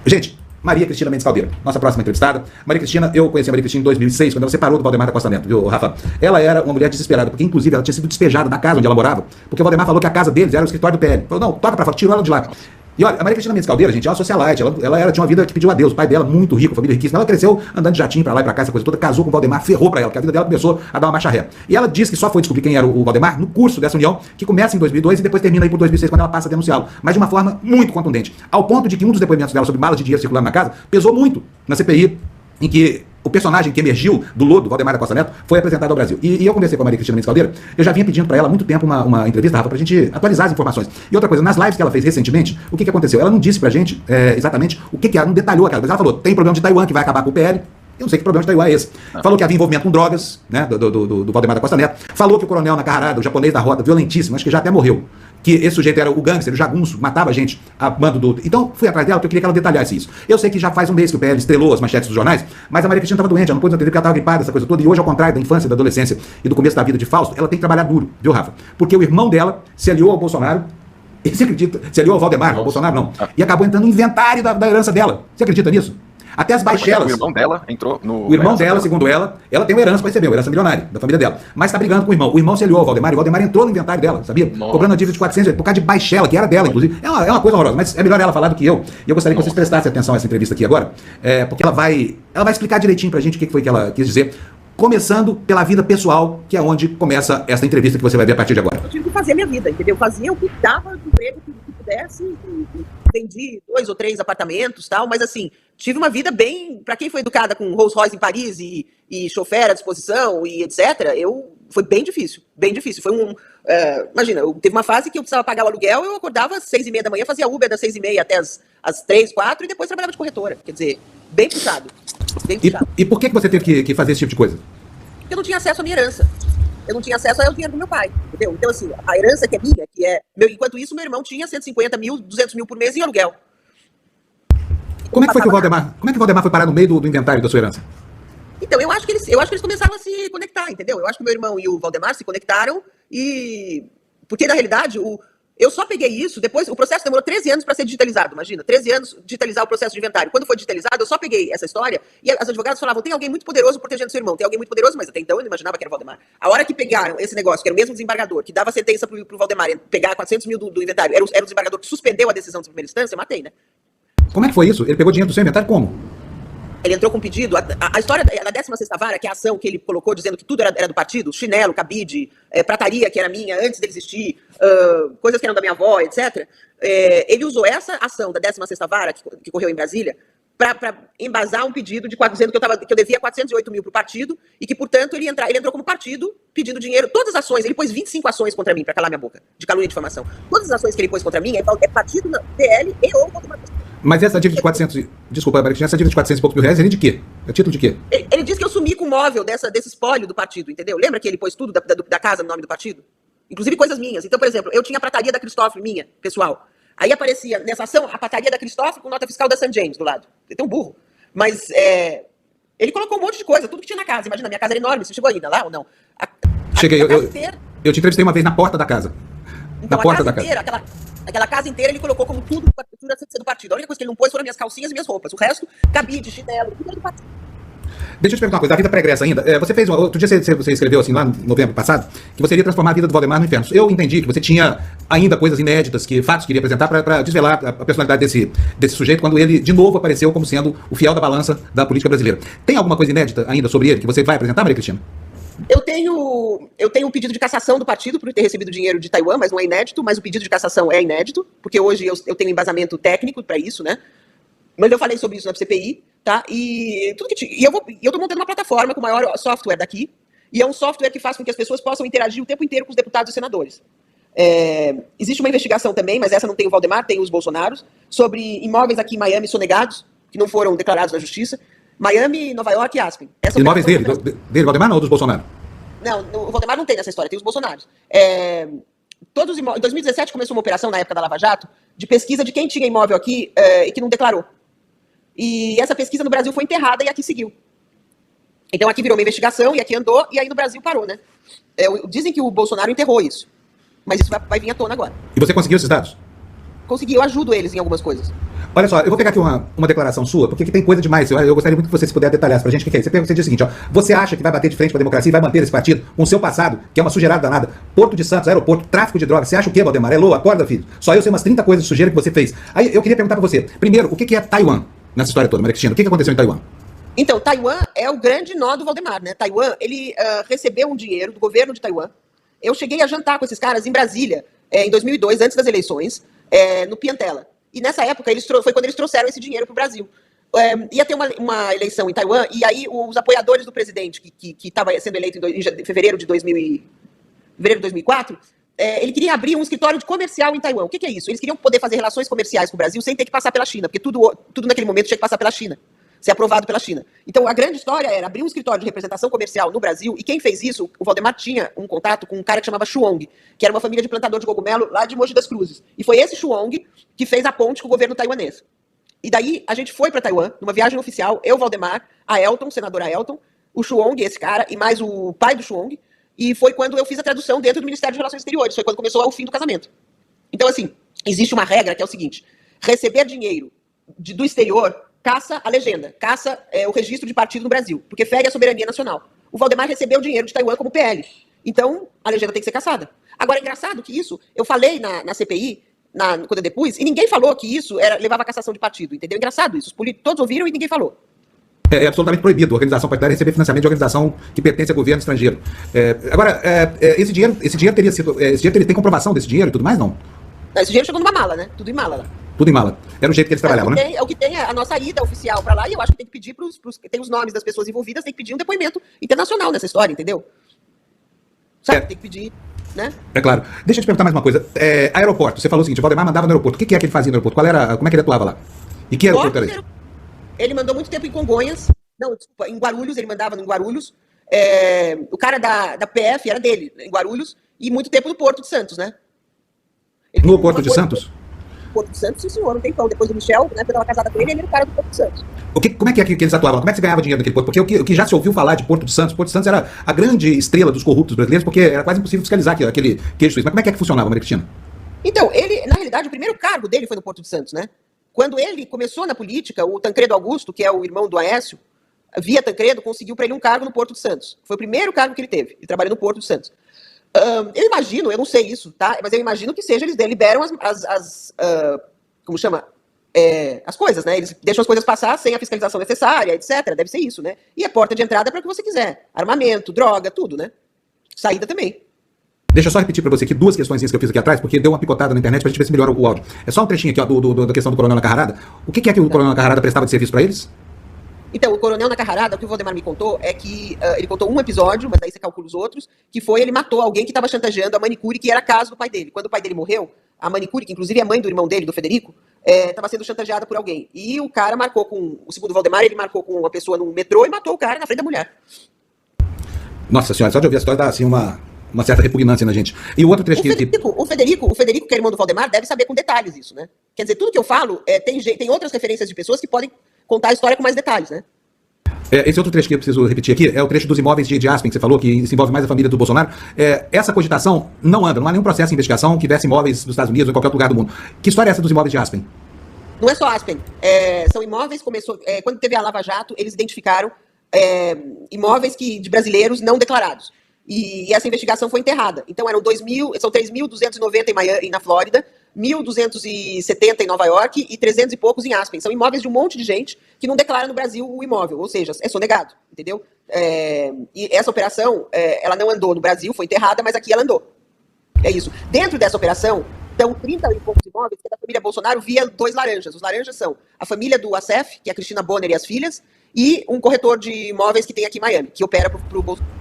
Gente, Maria Cristina Mendes Caldeira, nossa próxima entrevistada. Maria Cristina, eu conheci a Maria Cristina em 2006, quando ela separou do Valdemar da Costa Neto, viu, Rafa? Ela era uma mulher desesperada, porque inclusive ela tinha sido despejada da casa onde ela morava, porque o Valdemar falou que a casa deles era o escritório do PL. Falou, não, toca pra fora, tirou ela de lá. E olha, a Maria Cristina Mendes Caldeira, gente, ela é socialite, ela tinha uma vida que pediu a Deus. O pai dela, muito rico, família riquíssima. Ela cresceu andando de jatinho pra lá e pra cá, essa coisa toda, casou com o Valdemar, ferrou pra ela, porque a vida dela começou a dar uma marcha ré. E ela disse que só foi descobrir quem era o Valdemar no curso dessa união, que começa em 2002 e depois termina aí por 2006, quando ela passa a denunciá-lo. Mas de uma forma muito contundente. Ao ponto de que um dos depoimentos dela sobre malas de dinheiro circulando na casa pesou muito na CPI, em que o personagem que emergiu do lodo, Valdemar da Costa Neto, foi apresentado ao Brasil. E eu conversei com a Maria Cristina Mendes Caldeira, eu já vinha pedindo para ela há muito tempo uma entrevista, Rafa, pra gente atualizar as informações. E outra coisa, nas lives que ela fez recentemente, o que aconteceu? Ela não disse pra gente exatamente o que era, não detalhou aquela coisa. Ela falou, tem problema de Taiwan que vai acabar com o PL. Eu não sei que problema de Taiwan é esse. Falou que havia envolvimento com drogas, né, do Valdemar da Costa Neto. Falou que o coronel Nakahara, o japonês da rota, violentíssimo, acho que já até morreu. Que esse sujeito era o gangster, o jagunço, matava gente a mando do... Então, fui atrás dela porque eu queria que ela detalhasse isso. Eu sei que já faz um mês que o PL estrelou as manchetes dos jornais, mas a Maria Cristina estava doente, ela não pôde entender porque ela estava gripada, essa coisa toda. E hoje, ao contrário da infância, da adolescência e do começo da vida de Fausto, ela tem que trabalhar duro, viu, Rafa? Porque o irmão dela se aliou ao Bolsonaro, e você acredita? Se aliou ao Valdemar, ao Bolsonaro não. E acabou entrando no inventário da herança dela. Você acredita nisso? Até as baixelas. O irmão dela entrou no... O irmão dela, segundo ela tem uma herança para receber, uma herança milionária da família dela. Mas está brigando com o irmão. O irmão se aliou ao Valdemar e o Valdemar entrou no inventário dela, sabia? Nossa. Cobrando a dívida de 400 por causa de baixela, que era dela, inclusive. É uma coisa horrorosa, mas é melhor ela falar do que eu. E eu gostaria que vocês prestassem atenção a essa entrevista aqui agora, porque ela vai explicar direitinho pra gente o que foi que ela quis dizer, começando pela vida pessoal, que é onde começa essa entrevista que você vai ver a partir de agora. Eu tive que fazer a minha vida, entendeu? Eu fazia o que dava de emprego que pudesse, e vendi 2 ou 3 apartamentos, tal, mas assim, tive uma vida bem, para quem foi educada com Rolls Royce em Paris e chofer à disposição e etc, foi bem difícil, bem difícil. Foi imagina, teve uma fase que eu precisava pagar o aluguel, eu acordava às 6h30 da manhã, fazia Uber das 6h30 até as 3, 4 e depois trabalhava de corretora, quer dizer, bem puxado, bem puxado. E por que você teve que fazer esse tipo de coisa? Porque eu não tinha acesso à minha herança. Eu não tinha acesso ao dinheiro do meu pai, entendeu? Então, assim, a herança que é minha, enquanto isso, meu irmão tinha 150 mil, 200 mil por mês em aluguel. Como é que o Valdemar foi parar no meio do inventário da sua herança? Então, eu acho que eles começaram a se conectar, entendeu? Eu acho que meu irmão e o Valdemar se conectaram porque, na realidade, eu só peguei isso depois. O processo demorou 13 anos para ser digitalizado, imagina. 13 anos digitalizar o processo de inventário. Quando foi digitalizado, eu só peguei essa história e as advogadas falavam: tem alguém muito poderoso protegendo seu irmão, tem alguém muito poderoso, mas até então eu não imaginava que era o Valdemar. A hora que pegaram esse negócio, que era o mesmo desembargador, que dava sentença pro Valdemar pegar 400 mil do inventário, era o desembargador que suspendeu a decisão de primeira instância, eu matei, né? Como é que foi isso? Ele pegou dinheiro do seu inventário como? Ele entrou com pedido, a história da 16ª vara, que é a ação que ele colocou dizendo que tudo era do partido, chinelo, cabide, prataria que era minha antes dele existir, coisas que eram da minha avó, etc. Ele usou essa ação da 16ª vara, que correu em Brasília, para embasar um pedido dizendo que eu devia 408 mil para o partido e que, portanto, ele entrou como partido pedindo dinheiro. Todas as ações, ele pôs 25 ações contra mim, para calar minha boca, de calúnia e difamação. Todas as ações que ele pôs contra mim é partido, PL e ou contra uma... Mas essa dívida de 400... Desculpa, essa dívida de 400 e poucos mil reais é de quê? É título de quê? Ele disse que eu sumi com o móvel desse espólio do partido, entendeu? Lembra que ele pôs tudo da casa no nome do partido? Inclusive coisas minhas. Então, por exemplo, eu tinha a prataria da Cristófilo minha, pessoal. Aí aparecia nessa ação a prataria da Cristófilo com nota fiscal da St. James do lado. Ele tem um burro. Mas ele colocou um monte de coisa, tudo que tinha na casa. Imagina, minha casa era enorme. Você chegou ainda lá ou não? Cheguei. Eu te entrevistei uma vez na porta da casa. Então, na porta da casa. Aquela casa inteira ele colocou como tudo do partido. A única coisa que ele não pôs foram minhas calcinhas e minhas roupas. O resto, cabide, chinelo, tudo era do partido. Deixa eu te perguntar uma coisa, da vida pregressa ainda. Você fez, outro dia você escreveu assim, lá em novembro passado, que você iria transformar a vida do Valdemar no inferno. Eu entendi que você tinha ainda coisas inéditas, fatos que iria apresentar para desvelar a personalidade desse sujeito, quando ele de novo apareceu como sendo o fiel da balança da política brasileira. Tem alguma coisa inédita ainda sobre ele que você vai apresentar, Maria Cristina? Eu tenho um pedido de cassação do partido por ter recebido dinheiro de Taiwan, mas não é inédito, mas o pedido de cassação é inédito, porque hoje eu tenho embasamento técnico para isso, né? Mas eu falei sobre isso na CPI, tá? E eu tô montando uma plataforma com o maior software daqui, e é um software que faz com que as pessoas possam interagir o tempo inteiro com os deputados e senadores. Existe uma investigação também, mas essa não tem o Valdemar, tem os Bolsonaros, sobre imóveis aqui em Miami sonegados, que não foram declarados na justiça. Miami, Nova York e Aspen. Imóveis dele, Valdemar, não, ou dos Bolsonaro? Não, o Valdemar não tem nessa história, tem os Bolsonaros. Em 2017 começou uma operação, na época da Lava Jato, de pesquisa de quem tinha imóvel aqui e que não declarou. E essa pesquisa no Brasil foi enterrada e aqui seguiu. Então aqui virou uma investigação e aqui andou, e aí no Brasil parou, né? Dizem que o Bolsonaro enterrou isso, mas isso vai vir à tona agora. E você conseguiu esses dados? Consegui, eu ajudo eles em algumas coisas. Olha só, eu vou pegar aqui uma declaração sua, porque aqui tem coisa demais. Eu gostaria muito que você se puder detalhar pra gente o que é isso. Você diz o seguinte, ó, você acha que vai bater de frente com a democracia e vai manter esse partido com o seu passado, que é uma sujeirada danada, Porto de Santos, aeroporto, tráfico de drogas, você acha o quê, Valdemar? É louco, acorda, filho. Só eu sei umas 30 coisas de sujeira que você fez. Aí eu queria perguntar pra você, primeiro, o que é Taiwan nessa história toda, Maria Cristina? O que aconteceu em Taiwan? Então, Taiwan é o grande nó do Valdemar, né? Taiwan, ele recebeu um dinheiro do governo de Taiwan. Eu cheguei a jantar com esses caras em Brasília, em 2002, antes das eleições, no Piantella. E nessa época, foi quando eles trouxeram esse dinheiro para o Brasil. Ia ter uma eleição em Taiwan, e aí os apoiadores do presidente, que estava sendo eleito em fevereiro de 2004, ele queria abrir um escritório de comercial em Taiwan. O que é isso? Eles queriam poder fazer relações comerciais com o Brasil sem ter que passar pela China, porque tudo naquele momento tinha que passar pela China, ser aprovado pela China. Então, a grande história era abrir um escritório de representação comercial no Brasil, e quem fez isso, o Valdemar tinha um contato com um cara que chamava Shuong, que era uma família de plantador de cogumelo lá de Mogi das Cruzes. E foi esse Shuong que fez a ponte com o governo taiwanês. E daí, a gente foi para Taiwan, numa viagem oficial, eu, Valdemar, a Elton, senadora Elton, o Shuong, esse cara, e mais o pai do Shuong, e foi quando eu fiz a tradução dentro do Ministério de Relações Exteriores, foi quando começou o fim do casamento. Então, assim, existe uma regra que é o seguinte, receber dinheiro do exterior caça a legenda, caça o registro de partido no Brasil, porque fere a soberania nacional. O Valdemar recebeu dinheiro de Taiwan como PL, então a legenda tem que ser caçada. Agora, é engraçado que isso, eu falei na CPI, quando eu depus, e ninguém falou que isso levava a cassação de partido, entendeu? Engraçado isso, os políticos todos ouviram e ninguém falou. É absolutamente proibido a organização partidária receber financiamento de organização que pertence a governo estrangeiro. Agora, esse dinheiro teria sido. Esse dinheiro tem comprovação desse dinheiro e tudo mais, não? Esse dinheiro chegou numa mala, né? Tudo em mala lá. Tudo em mala. Era o jeito que eles trabalhavam, né? É o que tem a nossa ida oficial para lá, e eu acho que tem que pedir tem os nomes das pessoas envolvidas, tem que pedir um depoimento internacional nessa história, entendeu? Sabe? Tem que pedir, né? É claro. Deixa eu te perguntar mais uma coisa. Aeroporto, você falou o seguinte, o Valdemar mandava no aeroporto. O que é que ele fazia no aeroporto? Como é que ele atuava lá? E que aeroporto era esse? Ele mandou muito tempo em Congonhas. Não, desculpa, em Guarulhos, ele mandava em Guarulhos. O cara da PF era dele, em Guarulhos, e muito tempo no Porto de Santos, né? No Porto de Santos? Porto de Santos, sim, senhor, não tem pão. Depois do Michel, né, porque eu estava casada com ele, ele era o cara do Porto de Santos. Como é que eles atuavam? Como é que você ganhava dinheiro naquele Porto? Porque o que já se ouviu falar de Porto de Santos era a grande estrela dos corruptos brasileiros, porque era quase impossível fiscalizar aquele queijo suíço. Mas como é que funcionava, Maria Cristina? Então, ele, na realidade, o primeiro cargo dele foi no Porto de Santos, né? Quando ele começou na política, o Tancredo Augusto, que é o irmão do Aécio, via Tancredo, conseguiu para ele um cargo no Porto de Santos. Foi o primeiro cargo que ele teve. Ele trabalhou no Porto de Santos. Eu imagino, eu não sei isso, tá? Mas eu imagino que eles deliberam como chama? As coisas, né? Eles deixam as coisas passar sem a fiscalização necessária, etc. Deve ser isso, né? E a porta de entrada é para o que você quiser. Armamento, droga, tudo, né? Saída também. Deixa eu só repetir para você aqui duas questões que eu fiz aqui atrás, porque deu uma picotada na internet pra gente ver se melhora o áudio. É só um trechinho aqui, ó, da questão do Coronel Nacarrada. O que é que o Coronel Nacarrada prestava de serviço para eles? Então, o Coronel Nacarrada, o que o Valdemar me contou é que ele contou um episódio, mas aí você calcula os outros, que foi ele matou alguém que estava chantageando a manicure, que era caso do pai dele. Quando o pai dele morreu, a manicure, que inclusive é mãe do irmão dele, do Federico, estava sendo chantageada por alguém. E o cara segundo o Valdemar, ele marcou com uma pessoa no metrô e matou o cara na frente da mulher. Nossa senhora, só de ouvir a história dá assim uma certa repugnância na gente. E o outro trecho o Federico, que é irmão do Valdemar, deve saber com detalhes isso, né? Quer dizer, tudo que eu falo, tem outras referências de pessoas que podem contar a história com mais detalhes, né? Esse outro trecho que eu preciso repetir aqui é o trecho dos imóveis de Aspen, que você falou, que se envolve mais a família do Bolsonaro. Essa cogitação não anda, não há nenhum processo de investigação que verse imóveis dos Estados Unidos ou em qualquer outro lugar do mundo. Que história é essa dos imóveis de Aspen? Não é só Aspen. São imóveis, quando teve a Lava Jato, eles identificaram imóveis de brasileiros não declarados. E essa investigação foi enterrada. Então são 3.290 em Miami, na Flórida, 1.270 em Nova York e 300 e poucos em Aspen. São imóveis de um monte de gente que não declara no Brasil o imóvel, ou seja, é sonegado, entendeu? E essa operação, ela não andou no Brasil, foi enterrada, mas aqui ela andou. É isso. Dentro dessa operação, estão 30 e poucos imóveis que é da família Bolsonaro via dois laranjas. Os laranjas são a família do Assef, que é a Cristina Bonner e as filhas, e um corretor de imóveis que tem aqui em Miami, que opera para o Bolsonaro.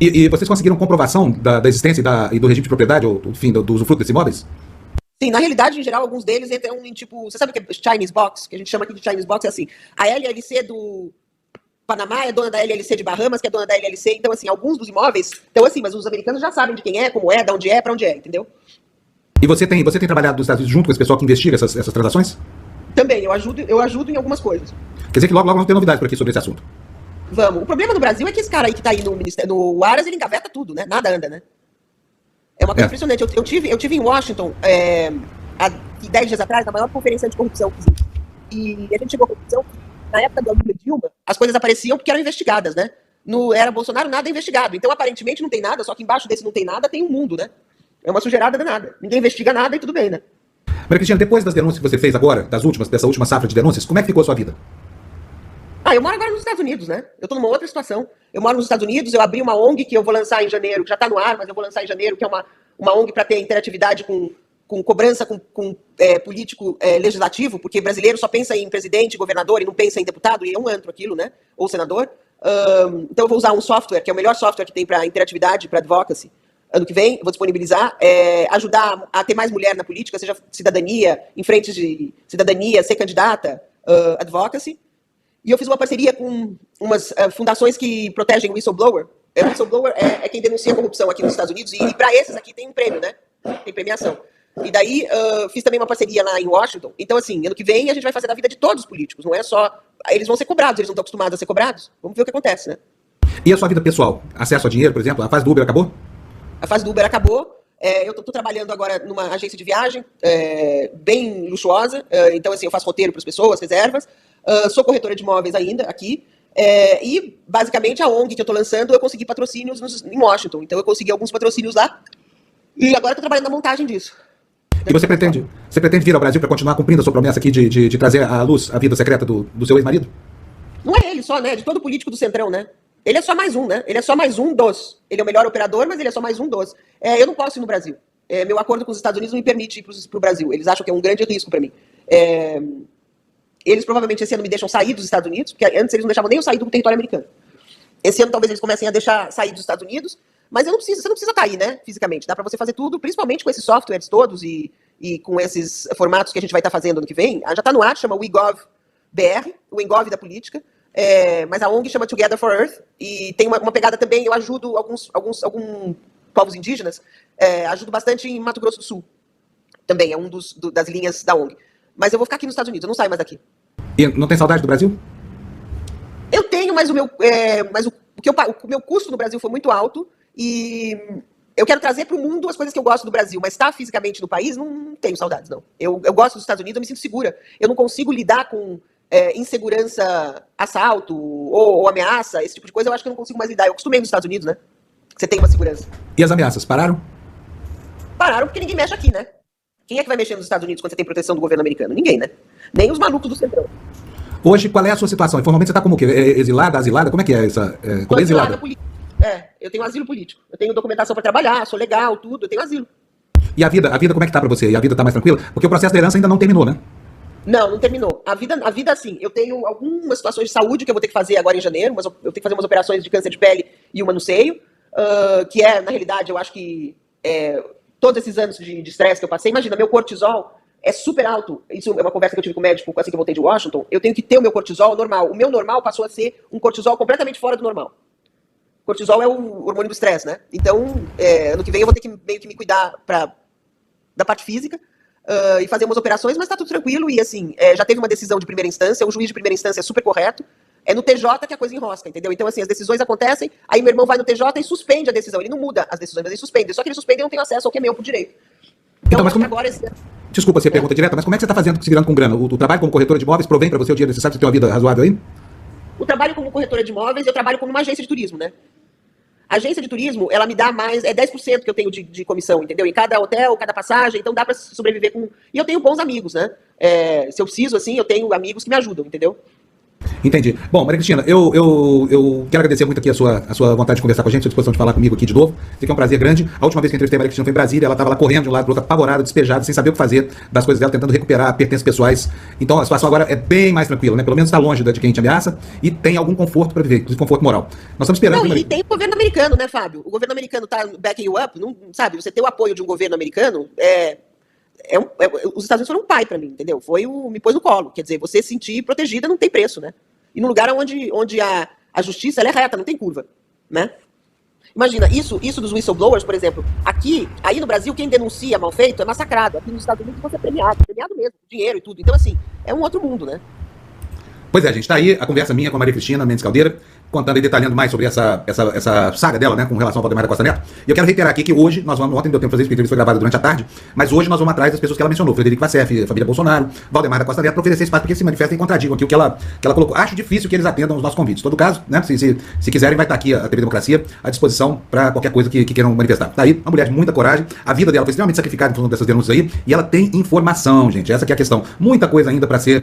E vocês conseguiram comprovação da existência e do regime de propriedade, ou enfim, do usufruto desses imóveis? Sim, na realidade, em geral, alguns deles entram em tipo... Você sabe o que é Chinese Box? Que a gente chama aqui de Chinese Box, é assim. A LLC do Panamá é dona da LLC de Bahamas, que é dona da LLC. Então, assim, alguns dos imóveis... Então, assim, mas os americanos já sabem de quem é, como é, de onde é, pra onde é, entendeu? E você tem trabalhado nos Estados Unidos junto com esse pessoal que investiga essas transações? Também, eu ajudo em algumas coisas. Quer dizer que logo vamos ter novidades por aqui sobre esse assunto. Vamos. O problema no Brasil é que esse cara aí que tá aí no Aras, ele engaveta tudo, né? Nada anda, né? É uma coisa impressionante. Eu tive em Washington há que 10 dias atrás, na maior conferência anticorrupção que existe. E a gente chegou à conclusão que, na época do Lula e Dilma, as coisas apareciam porque eram investigadas, né? No era Bolsonaro, nada é investigado. Então, aparentemente, não tem nada, só que embaixo desse não tem nada, tem um mundo, né? É uma sujeirada danada. Ninguém investiga nada e tudo bem, né? Maria Cristina, depois das denúncias que você fez agora, dessa última safra de denúncias, como é que ficou a sua vida? Eu moro agora nos Estados Unidos, né? Eu tô numa outra situação. Eu moro nos Estados Unidos, eu abri uma ONG que eu vou lançar em janeiro, que já tá no ar, mas eu vou lançar em janeiro, que é uma ONG para ter interatividade com cobrança com político legislativo, porque brasileiro só pensa em presidente, governador e não pensa em deputado, e é um antro aquilo, né? Ou senador. Então eu vou usar um software, que é o melhor software que tem para interatividade, para advocacy. Ano que vem, vou disponibilizar, ajudar a ter mais mulher na política, seja cidadania, em frente de cidadania, ser candidata, advocacy. E eu fiz uma parceria com umas fundações que protegem o whistleblower. O whistleblower é quem denuncia a corrupção aqui nos Estados Unidos, e para esses aqui tem um prêmio, né? Tem premiação. E daí fiz também uma parceria lá em Washington. Então, assim, ano que vem a gente vai fazer da vida de todos os políticos, não é só... Eles vão ser cobrados, eles não estão acostumados a ser cobrados. Vamos ver o que acontece, né? E a sua vida pessoal? Acesso a dinheiro, por exemplo? A fase do Uber acabou? A fase do Uber acabou. Eu estou trabalhando agora numa agência de viagem bem luxuosa. Então, assim, eu faço roteiro para as pessoas, reservas. Sou corretora de imóveis ainda aqui. E, basicamente, a ONG que eu estou lançando, eu consegui patrocínios em Washington. Então, eu consegui alguns patrocínios lá. E agora eu estou trabalhando na montagem disso. E você pretende vir ao Brasil para continuar cumprindo a sua promessa aqui de trazer à luz a vida secreta do seu ex-marido? Não é ele só, né? De todo político do Centrão, né? Ele é só mais um, né? Ele é só mais um dos. Ele é o melhor operador, mas ele é só mais um dos. Eu não posso ir no Brasil. Meu acordo com os Estados Unidos não me permite ir para o Brasil. Eles acham que é um grande risco para mim. Eles provavelmente esse ano me deixam sair dos Estados Unidos, porque antes eles não deixavam nem eu sair do território americano. Esse ano talvez eles comecem a deixar sair dos Estados Unidos, mas você não precisa estar aí, né? Fisicamente. Dá para você fazer tudo, principalmente com esses softwares todos e com esses formatos que a gente vai estar fazendo ano que vem. Já está no ar, chama WeGov.br, o Engov da política. Mas a ONG chama Together for Earth, e tem uma pegada também, eu ajudo alguns povos indígenas, ajudo bastante em Mato Grosso do Sul, também, é um das linhas da ONG. Mas eu vou ficar aqui nos Estados Unidos, eu não saio mais daqui. E não tem saudade do Brasil? Eu tenho, mas o meu custo no Brasil foi muito alto, e eu quero trazer para o mundo as coisas que eu gosto do Brasil, mas estar fisicamente no país, não tenho saudades, não. Eu gosto dos Estados Unidos, eu me sinto segura. Eu não consigo lidar com insegurança, assalto ou ameaça, esse tipo de coisa, eu acho que eu não consigo mais lidar. Eu acostumei nos Estados Unidos, né? Que você tem uma segurança. E as ameaças, pararam? Pararam porque ninguém mexe aqui, né? Quem é que vai mexer nos Estados Unidos quando você tem proteção do governo americano? Ninguém, né? Nem os malucos do Centrão. Hoje, qual é a sua situação? Informalmente você está como o quê? Exilada, asilada? Como é que é essa? Como é exilada? Eu tenho asilo político. Eu tenho documentação para trabalhar, sou legal, tudo, eu tenho asilo. E a vida como é que tá para você? E a vida tá mais tranquila? Porque o processo da herança ainda não terminou, né? Não terminou. A vida, assim, eu tenho algumas situações de saúde que eu vou ter que fazer agora em janeiro, mas eu tenho que fazer umas operações de câncer de pele e uma no seio, que na realidade, eu acho que todos esses anos de estresse que eu passei, imagina, meu cortisol é super alto. Isso é uma conversa que eu tive com o médico assim que eu voltei de Washington. Eu tenho que ter o meu cortisol normal. O meu normal passou a ser um cortisol completamente fora do normal. Cortisol é o hormônio do estresse, né? Então, ano que vem eu vou ter que meio que me cuidar da parte física, e fazer umas operações, mas tá tudo tranquilo. E assim, já teve uma decisão de primeira instância, o juiz de primeira instância é super correto. É no TJ que a coisa enrosca, entendeu? Então, assim, as decisões acontecem, aí meu irmão vai no TJ e suspende a decisão. Ele não muda as decisões, mas ele suspende. Só que ele suspende e não tem acesso ao que é meu por direito. Então mas como... agora esse... Desculpa se a pergunta direta, mas como é que você está fazendo, se virando com grana? O trabalho como corretora de imóveis provém para você o dinheiro necessário para você ter uma vida razoável aí? O trabalho como corretora de imóveis, eu trabalho como uma agência de turismo, né? A agência de turismo, ela me dá mais, 10% que eu tenho de comissão, entendeu? Em cada hotel, cada passagem, então dá para sobreviver com... E eu tenho bons amigos, né? Se eu preciso, assim, eu tenho amigos que me ajudam, entendeu? Entendi. Bom, Maria Cristina, eu quero agradecer muito aqui a sua vontade de conversar com a gente, a sua disposição de falar comigo aqui de novo. Isso aqui é um prazer grande. A última vez que eu entrevistei a Maria Cristina foi em Brasília, ela estava lá correndo de um lado para o outro, apavorada, despejada, sem saber o que fazer das coisas dela, tentando recuperar pertences pessoais. Então a situação agora é bem mais tranquila, né? Pelo menos está longe de quem te ameaça e tem algum conforto para viver, inclusive conforto moral. Nós estamos esperando... Não, e tem o governo americano, né, Fábio? O governo americano está backing you up, não, sabe? Você ter o apoio de um governo americano os Estados Unidos foram um pai para mim, entendeu? Me pôs no colo. Quer dizer, você se sentir protegida não tem preço, né? E num lugar onde a justiça ela é reta, não tem curva, né? Imagina, isso dos whistleblowers, por exemplo, aí no Brasil, quem denuncia mal feito é massacrado. Aqui nos Estados Unidos você é premiado mesmo, dinheiro e tudo. Então, assim, é um outro mundo, né? Pois é, gente, tá aí a conversa minha com a Maria Cristina Mendes Caldeira, contando e detalhando mais sobre essa saga dela, né, com relação ao Valdemar da Costa Neto. E eu quero reiterar aqui que hoje nós vamos, ontem não deu tempo de fazer isso, porque a entrevista foi gravada durante a tarde, mas hoje nós vamos atrás das pessoas que ela mencionou, Frederico Vassef, família Bolsonaro, Valdemar da Costa Neto, para oferecer espaço, porque eles se manifestam e contradigam aqui o que ela colocou. Acho difícil que eles atendam os nossos convites. Em todo caso, né, se quiserem, vai estar aqui a TV Democracia à disposição para qualquer coisa que queiram manifestar. Tá aí, uma mulher de muita coragem, a vida dela foi extremamente sacrificada em função dessas denúncias aí, e ela tem informação, gente, essa que é a questão. Muita coisa ainda para ser